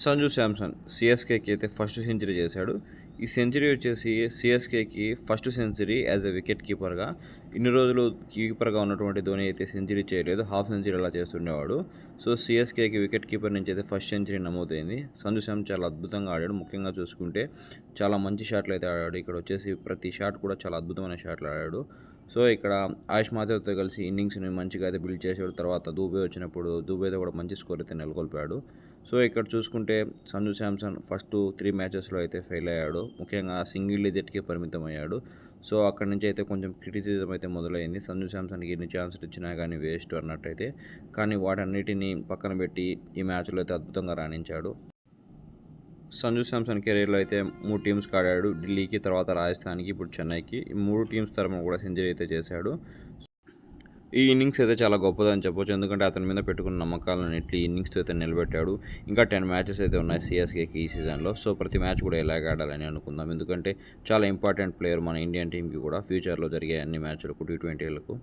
సంజు శాంసన్ సిఎస్కేకి అయితే first century చేశాడు. ఈ సెంచరీ వచ్చేసి సిఎస్కేకి first century as a wicket కీపర్గా. ఇన్ని రోజులు కీపర్గా ఉన్నటువంటి ధోని అయితే సెంచరీ చేయలేదు, హాఫ్ సెంచరీ అలా చేస్తుండేవాడు. సో సిఎస్కేకి వికెట్ కీపర్ నుంచి అయితే ఫస్ట్ సెంచరీ నమోదైంది. సంజు శాంసన్ చాలా అద్భుతంగా ఆడాడు. ముఖ్యంగా చూసుకుంటే చాలా మంచి షాట్లు అయితే ఆడాడు. ఇక్కడ వచ్చేసి ప్రతి షాట్ కూడా చాలా అద్భుతమైన షాట్లు ఆడాడు. సో ఇక్కడ ఆయుష్ మాథర్తో కలిసి ఇన్నింగ్స్ని మంచిగా అయితే బిల్డ్ చేశాడు. తర్వాత దూబే వచ్చినప్పుడు దూబేతో కూడా మంచి స్కోర్ అయితే నెలకొల్పాడు. సో ఇక్కడ చూసుకుంటే సంజు శాంసన్ ఫస్ట్ 3 మ్యాచెస్లో అయితే ఫెయిల్ అయ్యాడు. ముఖ్యంగా సింగిల్ డిజిట్కి పరిమితం అయ్యాడు. సో అక్కడి నుంచి అయితే కొంచెం క్రిటిసిజం అయితే మొదలైంది. సంజు శాంసన్కి ఎన్ని ఛాన్సులు ఇచ్చినా కానీ వేస్ట్ అన్నట్టయితే. కానీ వాటన్నిటిని పక్కన పెట్టి ఈ మ్యాచ్లో అయితే అద్భుతంగా రాణించాడు. సంజు శాంసన్ కెరీర్లో అయితే 3 టీమ్స్కి ఆడాడు. ఢిల్లీకి, తర్వాత రాజస్థాన్కి, ఇప్పుడు చెన్నైకి. ఈ 3 టీమ్స్ తరఫున కూడా సెంచరీ అయితే చేశాడు. ఈ ఇన్నింగ్స్ అయితే చాలా గొప్పదని చెప్పొచ్చు. ఎందుకంటే అతని మీద పెట్టుకున్న నమ్మకాలన్నింటినీ ఈ ఇన్నింగ్స్తో అయితే నిలబెట్టాడు. ఇంకా 10 మ్యాచెస్ అయితే ఉన్నాయి సిఎస్కేకి ఈ సీజన్లో. సో ప్రతి మ్యాచ్ కూడా ఎలాగ ఆడాలని అనుకుందాం. ఎందుకంటే చాలా ఇంపార్టెంట్ ప్లేయర్ మన ఇండియన్ టీంకి కూడా ఫ్యూచర్లో జరిగే అన్ని మ్యాచ్లకు, T20లకు.